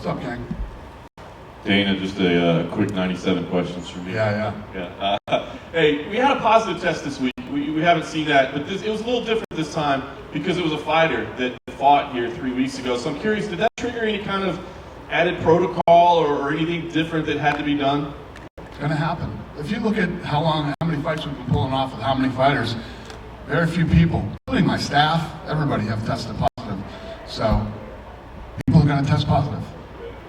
What's up, gang? Dana, just a quick 97 questions for me. Yeah. Hey, we had a positive test this week. We haven't seen that, but it was a little different this time because it was a fighter that fought here 3 weeks ago. So I'm curious, did that trigger any kind of added protocol or anything different that had to be done? It's going to happen. If you look at how many fights we've been pulling off with how many fighters, very few people, including my staff, everybody have tested positive. So people are going to test positive.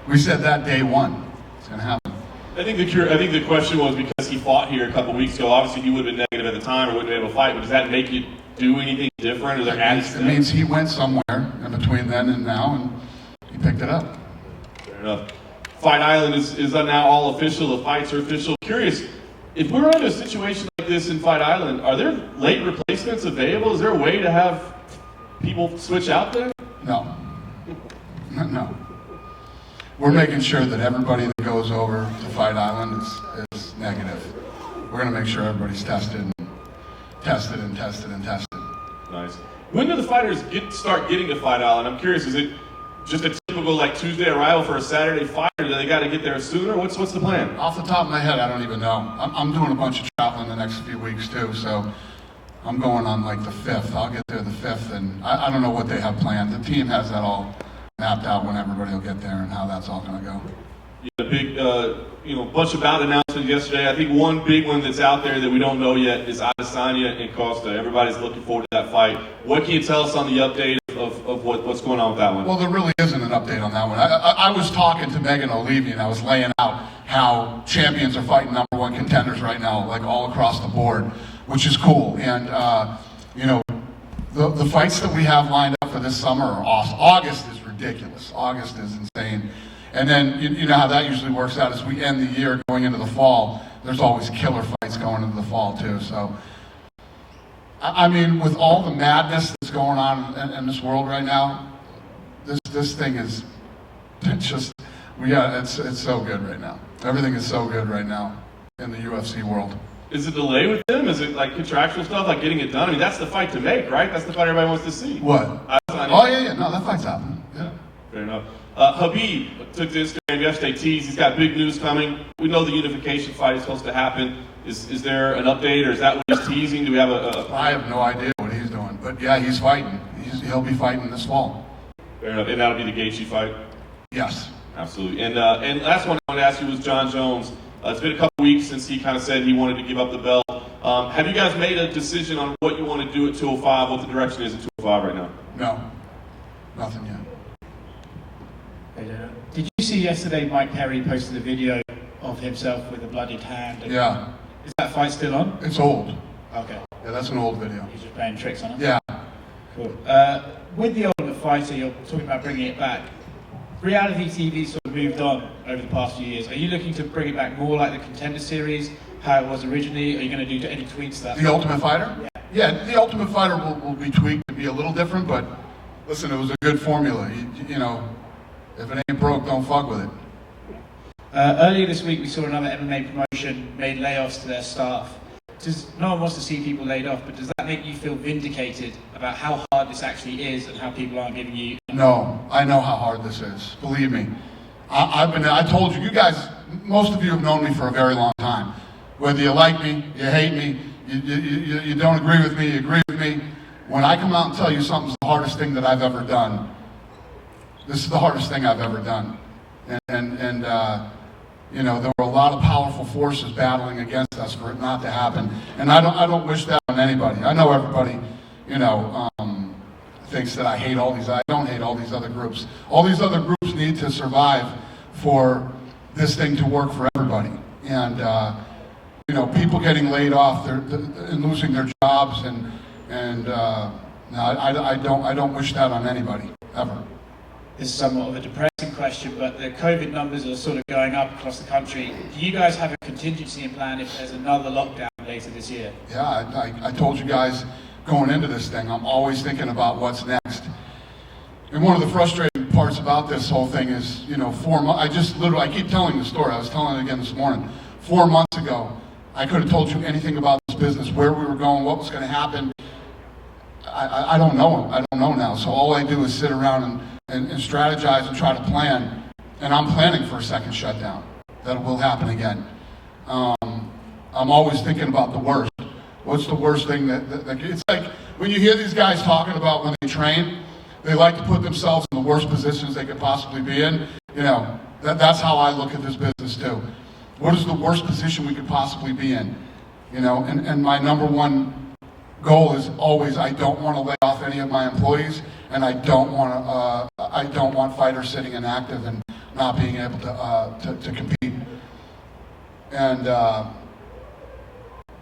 We said that day one. It's going to happen. I think the question was because he fought here a couple weeks ago. Obviously, he would have been negative at the time or wouldn't have been able to fight. But does that make you do anything different? Or it means he went somewhere in between then and now, and he picked it up. Fair enough. Fight Island is now all official. The fights are official. Curious, if we're in a situation like this in Fight Island, are there late replacements available? Is there a way to have people switch out there? No. We're making sure that everybody that goes over to Fight Island is negative. We're going to make sure everybody's tested. Nice. When do the fighters start getting to Fight Island? I'm curious, is it just a typical like Tuesday arrival for a Saturday fight, or do they got to get there sooner? What's the plan? Off the top of my head, I don't even know. I'm doing a bunch of traveling the next few weeks too, so I'm going on like the 5th. I'll get there the 5th, and I don't know what they have planned. The team has that all mapped out when everybody will get there and how that's all going to go. You had a big, bunch of bout announcements yesterday. I think one big one that's out there that we don't know yet is Adesanya and Costa. Everybody's looking forward to that fight. What can you tell us on the update of what's going on with that one? Well, there really isn't an update on that one. I was talking to Megan O'Leary, and I was laying out how champions are fighting number one contenders right now, like all across the board, which is cool. And, the fights that we have lined up for this summer are awesome. August is ridiculous. August is insane. And then, you know how that usually works out as we end the year going into the fall. There's always killer fights going into the fall, too. So, I mean, with all the madness that's going on in this world right now, this thing is it's so good right now. Everything is so good right now in the UFC world. Is it delay with them? Is it like contractual stuff, like getting it done? I mean, that's the fight to make, right? That's the fight everybody wants to see. What? Oh, yeah. No, that fight's happening. Yeah. Fair enough. Habib took to Instagram yesterday, teased he's got big news coming. We know the unification fight is supposed to happen. Is there an update, or is that what he's teasing? Do we have I have no idea what he's doing. But, yeah, he's fighting. He'll be fighting this fall. Fair enough. And that'll be the Gaethje fight? Yes. Absolutely. And last one I wanted to ask you was John Jones. It's been a couple weeks since he kind of said he wanted to give up the belt. Have you guys made a decision on what you want to do at 205, what the direction is at 205 right now? No. Nothing yet. Did you see yesterday Mike Perry posted a video of himself with a bloodied hand? Yeah. Is that fight still on? It's old. Okay. Yeah, that's an old video. He's just playing tricks on it? Yeah. Cool. With the Ultimate Fighter, you're talking about bringing it back. Reality TV sort of moved on over the past few years. Are you looking to bring it back more like the Contender Series, how it was originally? Are you going to do any tweaks to that? The Ultimate Fighter? Yeah, the Ultimate Fighter will be tweaked to be a little different, but listen, it was a good formula. You know, if it ain't broke, don't fuck with it. Earlier this week, we saw another MMA promotion made layoffs to their staff. No one wants to see people laid off, but does that make you feel vindicated about how hard this actually is and how people aren't giving you? No, I know how hard this is. Believe me. I told you guys, most of you have known me for a very long time. Whether you like me, you hate me, you don't agree with me, you agree with me. When I come out and tell you something's the hardest thing that I've ever done, this is the hardest thing I've ever done. And you know, there were a lot of powerful forces battling against us for it not to happen. And I don't wish that on anybody. I know everybody, you know, thinks that I hate all these. I don't hate all these other groups. All these other groups need to survive for this thing to work for everybody. And, you know, people getting laid off and losing their jobs. And no, I don't wish that on anybody, ever. This is somewhat of a depressing question, but the COVID numbers are sort of going up across the country. Do you guys have a contingency plan if there's another lockdown later this year? Yeah, I told you guys going into this thing, I'm always thinking about what's next. And one of the frustrating parts about this whole thing is, you know, 4 months, I keep telling the story, I was telling it again this morning. 4 months ago, I could have told you anything about this business, where we were going, what was going to happen. I don't know. I don't know now. So all I do is sit around and strategize and try to plan. And I'm planning for a second shutdown. That will happen again. I'm always thinking about the worst. What's the worst thing it's like when you hear these guys talking about when they train, they like to put themselves in the worst positions they could possibly be in. You know, that's how I look at this business too. What is the worst position we could possibly be in? You know, and my number one goal is always I don't want to lay off any of my employees, and I don't want fighters sitting inactive and not being able to compete. And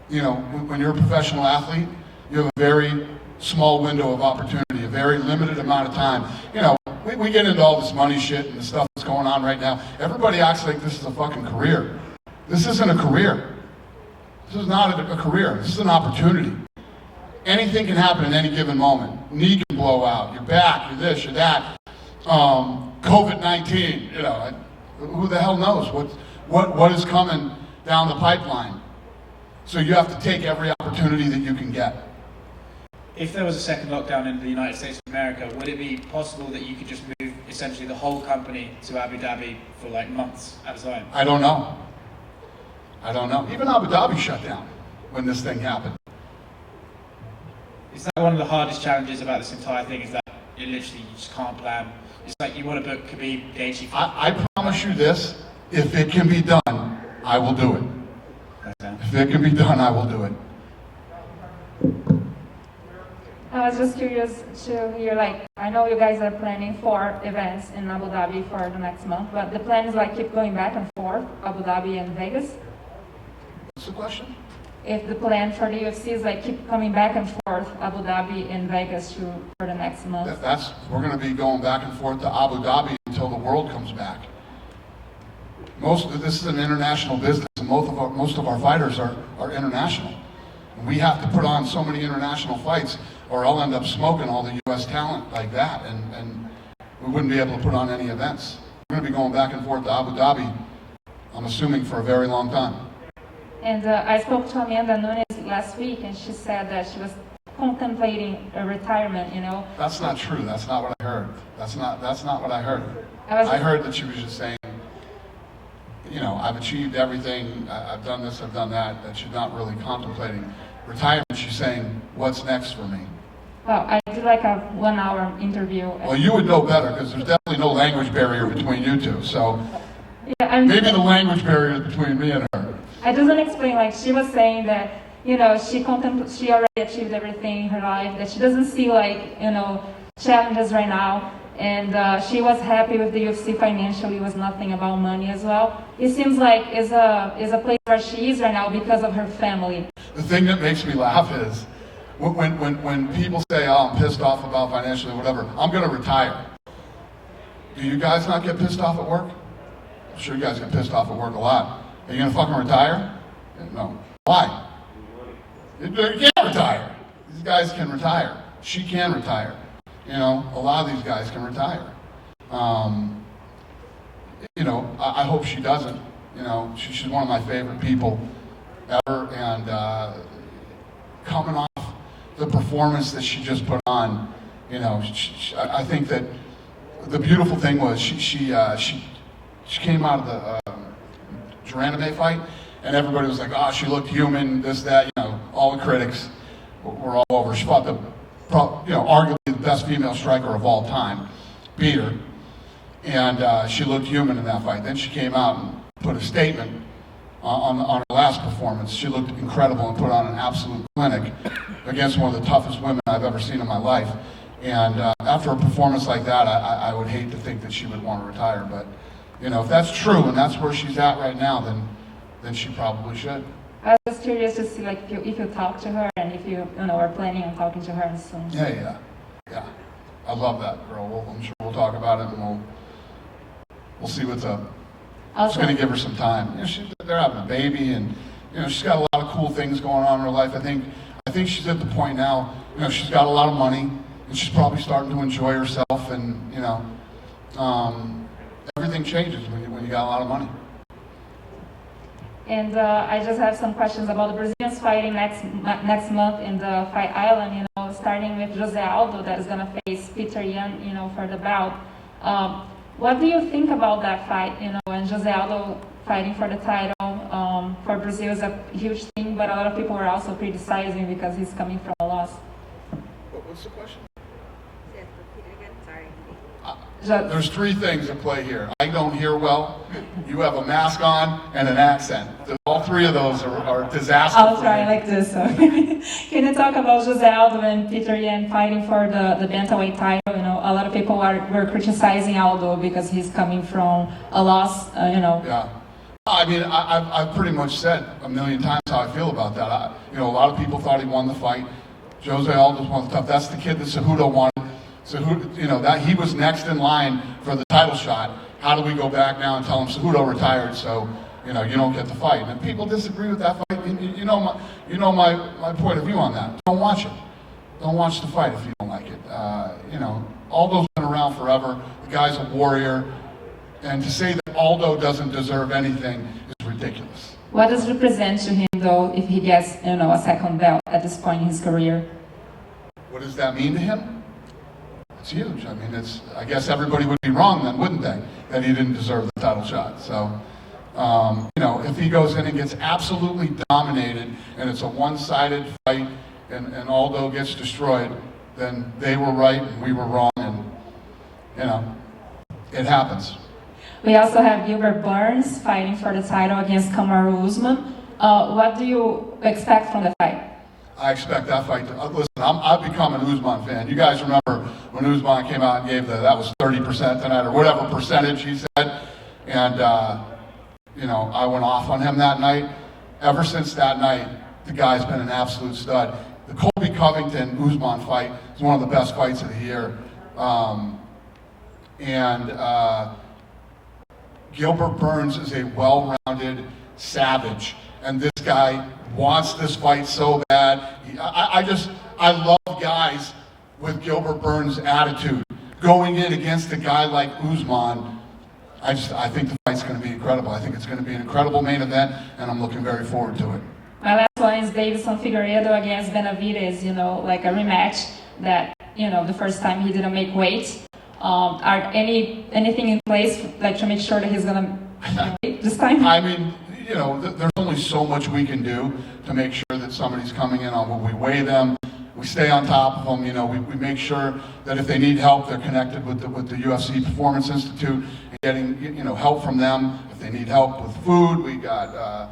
you know, when you're a professional athlete, you have a very small window of opportunity, a very limited amount of time. You know, we get into all this money shit and the stuff that's going on right now. Everybody acts like this is a fucking career. This isn't a career. This is not a career. This is an opportunity. Anything can happen at any given moment. Knee can blow out. You're back. You're this. You're that. COVID-19. You know, who the hell knows what is coming down the pipeline? So you have to take every opportunity that you can get. If there was a second lockdown in the United States of America, would it be possible that you could just move essentially the whole company to Abu Dhabi for like months at a time? I don't know. I don't know. Even Abu Dhabi shut down when this thing happened. Is that one of the hardest challenges about this entire thing? Is that you literally just can't plan? It's like you want to book Khabib, Gaethje. I promise you this: if it can be done, I will do it. If it can be done, I will do it. I was just curious to hear, like, I know you guys are planning 4 events in Abu Dhabi for the next month, but the plan is like keep going back and forth, Abu Dhabi and Vegas? What's the question? If the plan for the UFC is like keep coming back and forth, Abu Dhabi and Vegas for the next month? We're going to be going back and forth to Abu Dhabi until the world comes back. This is an international business, and most of our fighters are international. And we have to put on so many international fights, or I'll end up smoking all the U.S. talent like that, and we wouldn't be able to put on any events. We're going to be going back and forth to Abu Dhabi, I'm assuming, for a very long time. And I spoke to Amanda Nunes last week, and she said that she was contemplating a retirement, you know. That's not true. That's not what I heard. That's not what I heard. I heard that she was just saying, you know, I've achieved everything, I've done this, I've done that she's not really contemplating retirement. She's saying, what's next for me? Well, I did like a 1-hour interview. Well, you would know better, because there's definitely no language barrier between you two, so yeah, maybe the language barrier is between me and her. I doesn't explain, like, she was saying that, you know, she already achieved everything in her life, that she doesn't see, like, you know, challenges right now. And she was happy with the UFC financially. It was nothing about money as well. It seems like is a place where she is right now because of her family. The thing that makes me laugh is when people say, "Oh, I'm pissed off about financially, whatever," I'm going to retire. Do you guys not get pissed off at work? I'm sure you guys get pissed off at work a lot. Are you going to fucking retire? No. Why? You can't retire. These guys can retire. She can retire. You know, a lot of these guys can retire. You know, I hope she doesn't. You know, she's one of my favorite people ever, and coming off the performance that she just put on, you know, I think that the beautiful thing was she came out of the Geranime fight, and everybody was like, "Oh, she looked human, this, that." You know, all the critics were all over. She fought arguably the best female striker of all time, beat her, and she looked human in that fight. Then she came out and put a statement on her last performance. She looked incredible and put on an absolute clinic against one of the toughest women I've ever seen in my life. And after a performance like that, I would hate to think that she would want to retire. But you know, if that's true and that's where she's at right now, then she probably should. I was just curious to see, like, if you talk to her and if you know, are planning on talking to her soon. Yeah. I love that girl. I'm sure we'll talk about it, and we'll see what's up. It's going to give her some time. You know, they're having a baby, and you know, she's got a lot of cool things going on in her life. I think she's at the point now. You know, she's got a lot of money, and she's probably starting to enjoy herself. And you know, everything changes when you got a lot of money. And I just have some questions about the Brazilians fighting next month in the Fight Island. You know, starting with Jose Aldo, that is going to face Peter Yan, you know, for the bout. What do you think about that fight? You know, and Jose Aldo fighting for the title for Brazil is a huge thing, but a lot of people are also criticizing because he's coming from a loss. What's the question? Yes, repeat it again. Sorry. There's three things at play here. I don't hear well. You have a mask on and an accent. All three of those are disastrous. I'll try like this. So. Can you talk about Jose Aldo and Peter Yan fighting for the bantamweight title? You know, a lot of people were criticizing Aldo because he's coming from a loss. You know. Yeah. I mean, I've pretty much said a million times how I feel about that. You know, a lot of people thought he won the fight. Jose Aldo's one of the tough. That's the kid that Cejudo wanted. Cejudo, you know, that he was next in line for the title shot. How do we go back now and tell him Cejudo retired, so you know you don't get the fight? And people disagree with that fight. You know my point of view on that. Don't watch it. Don't watch the fight if you don't like it. You know, Aldo's been around forever. The guy's a warrior, and to say that Aldo doesn't deserve anything is ridiculous. What does it represent to him, though, if he gets, you know, a second belt at this point in his career? What does that mean to him? It's huge. I mean, I guess everybody would be wrong then, wouldn't they? That he didn't deserve the title shot. So, you know, if he goes in and gets absolutely dominated and it's a one-sided fight and Aldo gets destroyed, then they were right and we were wrong, and, you know, it happens. We also have Gilbert Burns fighting for the title against Kamaru Usman. What do you expect from the fight? I expect that fight to, listen, I've become an Usman fan. You guys remember when Usman came out and gave that was 30% tonight, or whatever percentage he said, and, you know, I went off on him that night. Ever since that night, the guy's been an absolute stud. The Colby Covington-Usman fight is one of the best fights of the year. Gilbert Burns is a well-rounded savage, and this guy wants this fight so bad. I love guys with Gilbert Burns' attitude. Going in against a guy like Usman, I think the fight's going to be incredible. I think it's going to be an incredible main event, and I'm looking very forward to it. My last one is Davidson Figueiredo against Benavidez, you know, like a rematch that, you know, the first time he didn't make weight. Are anything in place, like, to make sure that he's gonna wait this time? I mean, you know, there's only so much we can do to make sure that somebody's coming in on when we weigh them. We stay on top of them. You know, we make sure that if they need help, they're connected with the UFC Performance Institute and getting, you know, help from them. If they need help with food, we got,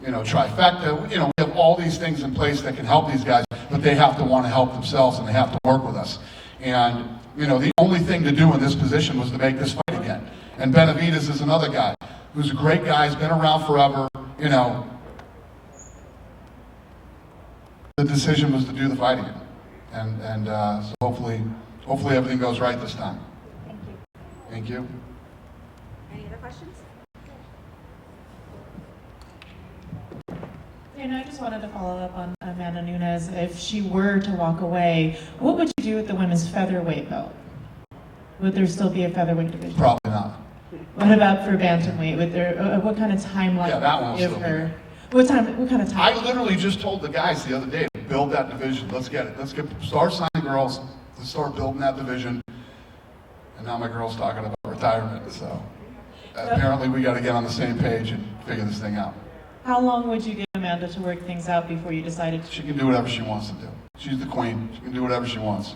you know, Trifecta. You know, we have all these things in place that can help these guys, but they have to want to help themselves and they have to work with us. And, you know, the only thing to do in this position was to make this fight again. And Benavidez is another guy who's a great guy, he's been around forever, you know. The decision was to do the fight again. And so hopefully everything goes right this time. Thank you. Thank you. Any other questions? And I just wanted to follow up on Amanda Nunes. If she were to walk away, what would you do with the women's featherweight belt? Would there still be a featherweight division? Probably not. What about for bantamweight? Would there? What kind of timeline Yeah, that one will give still be her? What kind of time? I literally just told the guys the other day to build that division. Let's get it. Start signing girls. Let's start building that division. And now my girl's talking about retirement. So apparently we got to get on the same page and figure this thing out. How long would you give Amanda to work things out before you decided to? She can do whatever she wants to do. She's the queen. She can do whatever she wants.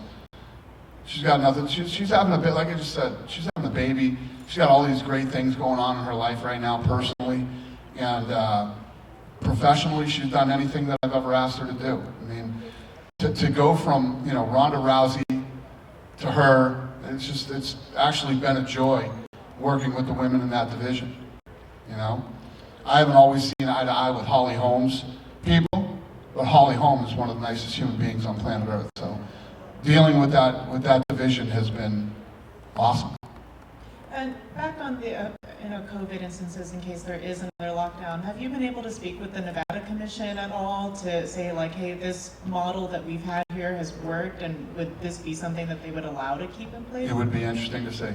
She's got nothing. She's having a bit, like I just said, she's having a baby. She's got all these great things going on in her life right now, personally. And professionally, she's done anything that I've ever asked her to do. I mean, to go from, you know, Ronda Rousey to her, it's actually been a joy working with the women in that division, you know. I haven't always seen eye to eye with Holly Holmes people, but Holly Holmes is one of the nicest human beings on planet Earth. So dealing with that division has been awesome. And back on the COVID instances, in case there is another lockdown, have you been able to speak with the Nevada Commission at all to say, like, hey, this model that we've had here has worked, and would this be something that they would allow to keep in place? It would be interesting to see.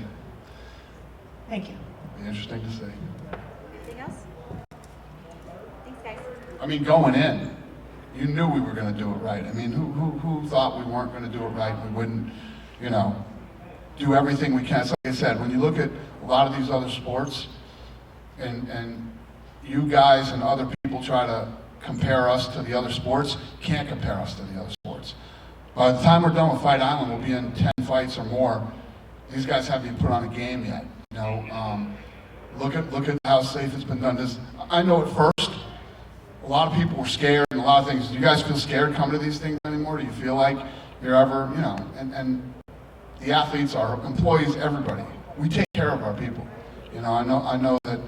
Thank you. It'd be interesting to see. Anything else? Thanks, guys. I mean, going in, you knew we were going to do it right. I mean, who thought we weren't going to do it right? We wouldn't, you know. do everything we can. So like I said, when you look at a lot of these other sports, and you guys and other people try to compare us to the other sports, can't compare us to the other sports. By the time we're done with Fight Island, we'll be in 10 fights or more. These guys haven't even put on a game yet. You know, look at how safe it's been done. I know at first, a lot of people were scared and a lot of things. Do you guys feel scared coming to these things anymore? Do you feel like you're ever, you know, and the athletes, our employees, everybody, we take care of our people. You know, I know that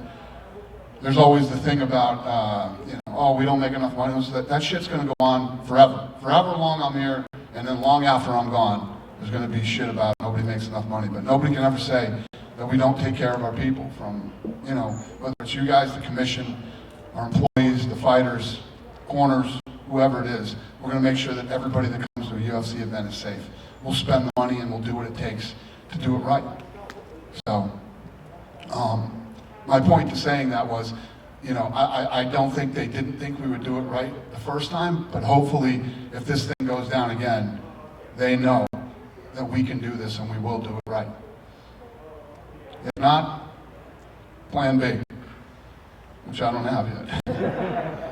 there's always the thing about, you know, oh, we don't make enough money. So that shit's going to go on forever. Forever long I'm here, and then long after I'm gone, there's going to be shit about nobody makes enough money. But nobody can ever say that we don't take care of our people, from, you know, whether it's you guys, the commission, our employees, the fighters, corners, whoever it is. We're going to make sure that everybody that comes to a UFC event is safe. We'll spend the money and we'll do what it takes to do it right. So, my point to saying that was, you know, I don't think they didn't think we would do it right the first time, but hopefully if this thing goes down again, they know that we can do this and we will do it right. If not, plan B, which I don't have yet.